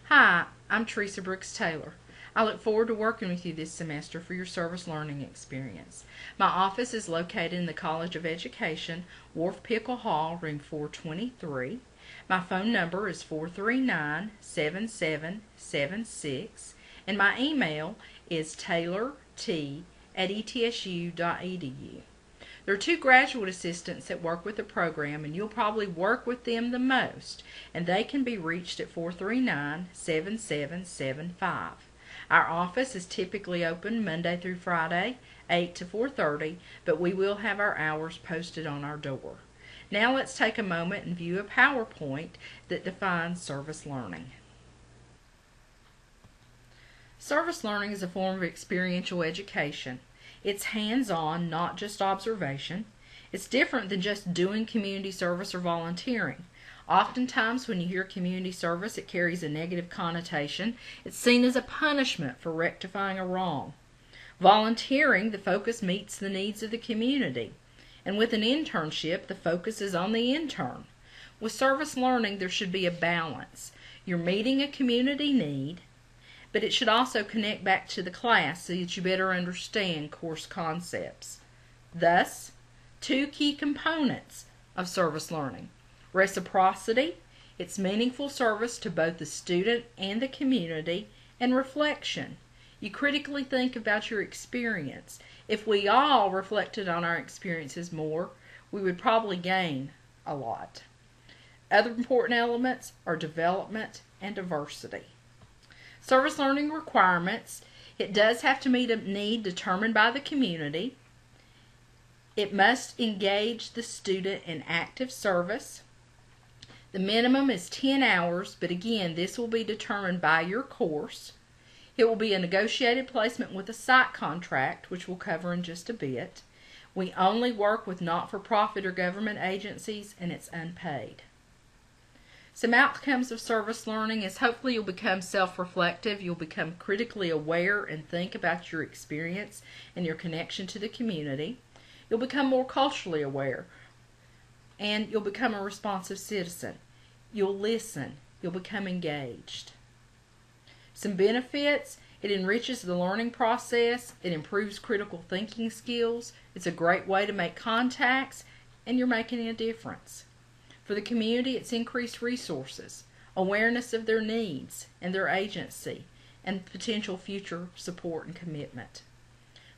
Hi, I'm Teresa Taylor. I look forward to working with you this semester for your service learning experience. My office is located in the College of Education, Wharf Pickle Hall, room 423. My phone number is 439-7776, and my email is taylort@etsu.edu. There are two graduate assistants that work with the program, and you'll probably work with them the most, and they can be reached at 439-7775. Our office is typically open Monday through Friday, 8 to 4:30, but we will have our hours posted on our door. Now let's take a moment and view a PowerPoint that defines service learning. Service learning is a form of experiential education. It's hands-on, not just observation. It's different than just doing community service or volunteering. Oftentimes when you hear community service, it carries a negative connotation. It's seen as a punishment for rectifying a wrong. Volunteering, the focus meets the needs of the community. And with an internship, the focus is on the intern. With service learning, there should be a balance. You're meeting a community need, but it should also connect back to the class so that you better understand course concepts. Thus, two key components of service learning. Reciprocity, it's meaningful service to both the student and the community, and reflection. You critically think about your experience. If we all reflected on our experiences more, we would probably gain a lot. Other important elements are development and diversity. Service learning requirements, it does have to meet a need determined by the community. It must engage the student in active service. The minimum is 10 hours, but again, this will be determined by your course. It will be a negotiated placement with a site contract, which we'll cover in just a bit. We only work with not-for-profit or government agencies, and it's unpaid. Some outcomes of service learning is hopefully you'll become self-reflective, you'll become critically aware and think about your experience and your connection to the community. You'll become more culturally aware, and you'll become a responsive citizen. You'll listen, you'll become engaged. Some benefits: it enriches the learning process, it improves critical thinking skills, it's a great way to make contacts, and you're making a difference. For the community, it's increased resources, awareness of their needs and their agency, and potential future support and commitment.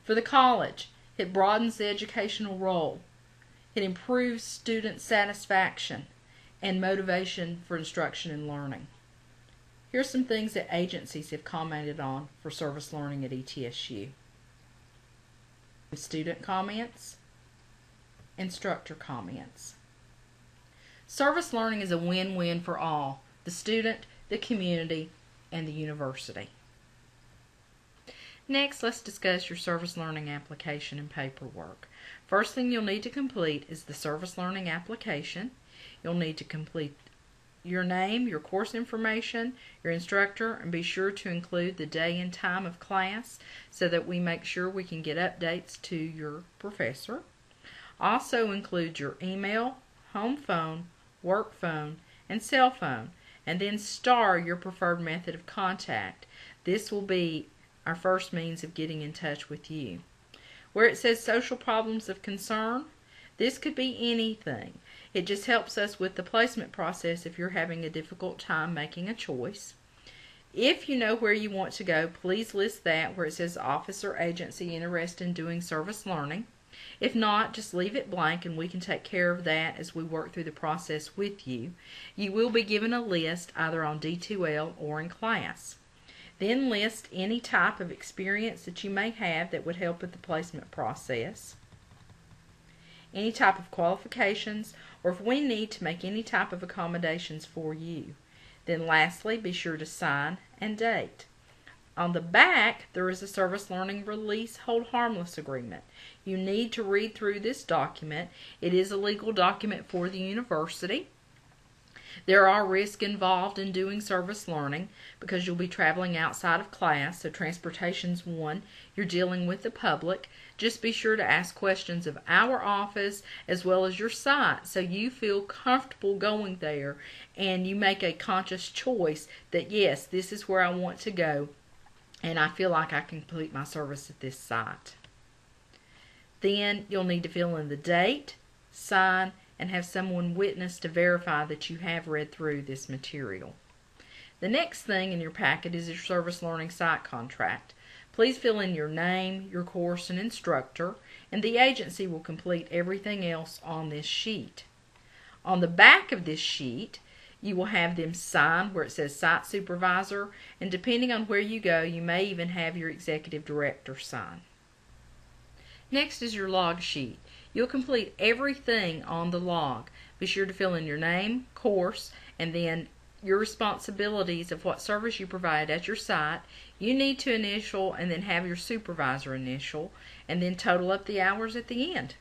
For the college, it broadens the educational role. It improves student satisfaction and motivation for instruction and learning. Here's some things that agencies have commented on for service learning at ETSU. Student comments, instructor comments. Service learning is a win-win for all, the student, the community, and the university. Next, let's discuss your service learning application and paperwork. First thing you'll need to complete is the service learning application. You'll need to complete your name, your course information, your instructor, and be sure to include the day and time of class so that we make sure we can get updates to your professor. Also include your email, home phone, work phone, and cell phone, and then star your preferred method of contact. This will be our first means of getting in touch with you. Where it says social problems of concern, this could be anything. It just helps us with the placement process if you're having a difficult time making a choice. If you know where you want to go, please list that where it says office or agency interested in doing service learning. If not, just leave it blank and we can take care of that as we work through the process with you. You will be given a list either on D2L or in class. Then list any type of experience that you may have that would help with the placement process, any type of qualifications, or if we need to make any type of accommodations for you. Then lastly, be sure to sign and date. On the back, there is a service learning release hold harmless agreement. You need to read through this document. It is a legal document for the university. There are risks involved in doing service learning because you'll be traveling outside of class, so transportation's one. You're dealing with the public. Just be sure to ask questions of our office as well as your site so you feel comfortable going there and you make a conscious choice that yes, this is where I want to go and I feel like I can complete my service at this site. Then you'll need to fill in the date, sign, and have someone witness to verify that you have read through this material. The next thing in your packet is your service learning site contract. Please fill in your name, your course, and instructor, and the agency will complete everything else on this sheet. On the back of this sheet, you will have them sign where it says site supervisor, and depending on where you go, you may even have your executive director sign. Next is your log sheet. You'll complete everything on the log. Be sure to fill in your name, course, and then your responsibilities of what service you provide at your site. You need to initial and then have your supervisor initial, and then total up the hours at the end.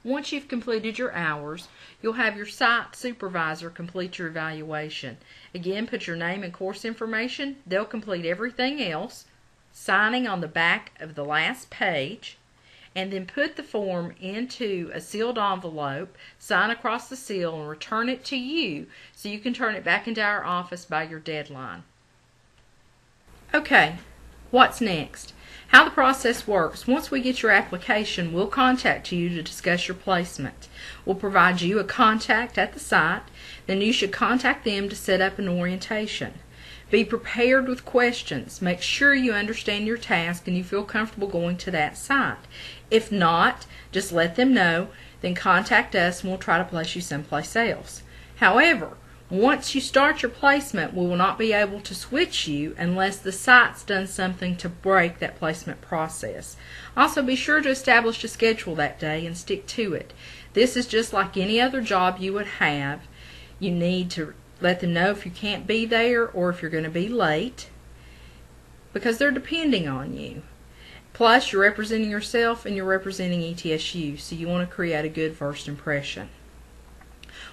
Once you've completed your hours, you'll have your site supervisor complete your evaluation. Again, put your name and course information. They'll complete everything else, signing on the back of the last page, and then put the form into a sealed envelope, sign across the seal, and return it to you so you can turn it back into our office by your deadline. Okay, what's next? How the process works. Once we get your application, we'll contact you to discuss your placement. We'll provide you a contact at the site, then you should contact them to set up an orientation. Be prepared with questions. Make sure you understand your task and you feel comfortable going to that site. If not, just let them know, then contact us and we'll try to place you someplace else. However, once you start your placement, we will not be able to switch you unless the site's done something to break that placement process. Also, be sure to establish a schedule that day and stick to it. This is just like any other job you would have. You need to let them know if you can't be there or if you're going to be late because they're depending on you. Plus, you're representing yourself and you're representing ETSU, so you want to create a good first impression.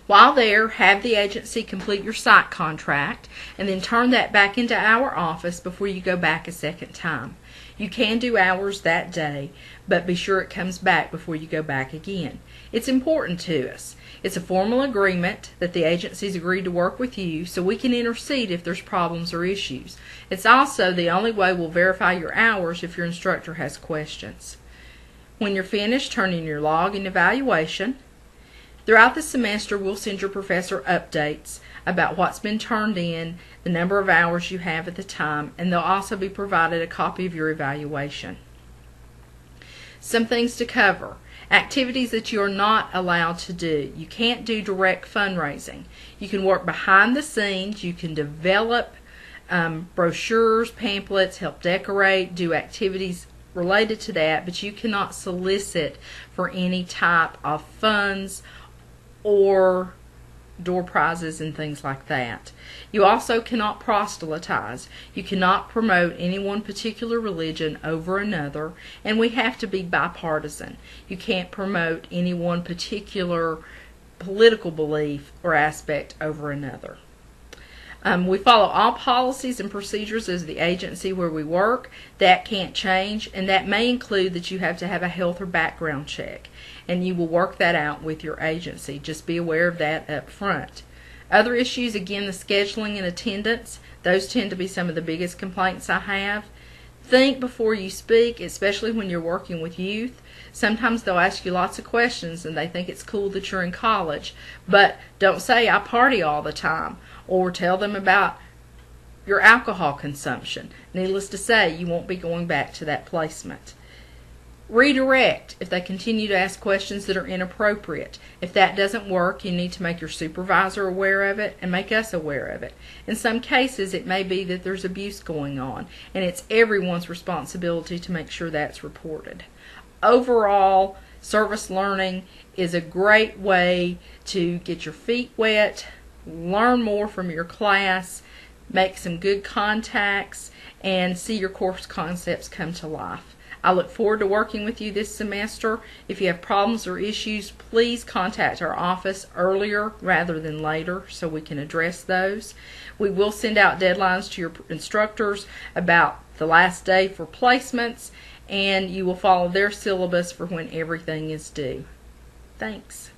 While there, have the agency complete your site contract and then turn that back into our office before you go back a second time. You can do hours that day, but be sure it comes back before you go back again. It's important to us. It's a formal agreement that the agency's agreed to work with you so we can intercede if there's problems or issues. It's also the only way we'll verify your hours if your instructor has questions. When you're finished, turn in your log and evaluation. Throughout the semester, we'll send your professor updates about what's been turned in, the number of hours you have at the time, and they'll also be provided a copy of your evaluation. Some things to cover. Activities that you're not allowed to do. You can't do direct fundraising. You can work behind the scenes. You can develop brochures, pamphlets, help decorate, do activities related to that, but you cannot solicit for any type of funds or door prizes and things like that. You also cannot proselytize. You cannot promote any one particular religion over another, and we have to be bipartisan. You can't promote any one particular political belief or aspect over another. We follow all policies and procedures as the agency where we work. That can't change, and that may include that you have to have a health or background check, and you will work that out with your agency. Just be aware of that up front. Other issues, again, the scheduling and attendance. Those tend to be some of the biggest complaints I have. Think before you speak, especially when you're working with youth. Sometimes they'll ask you lots of questions and they think it's cool that you're in college, but don't say I party all the time or tell them about your alcohol consumption. Needless to say, you won't be going back to that placement. Redirect if they continue to ask questions that are inappropriate. If that doesn't work, you need to make your supervisor aware of it and make us aware of it. In some cases, it may be that there's abuse going on, and it's everyone's responsibility to make sure that's reported. Overall, service learning is a great way to get your feet wet, learn more from your class, make some good contacts, and see your course concepts come to life. I look forward to working with you this semester. If you have problems or issues, please contact our office earlier rather than later so we can address those. We will send out deadlines to your instructors about the last day for placements, and you will follow their syllabus for when everything is due. Thanks.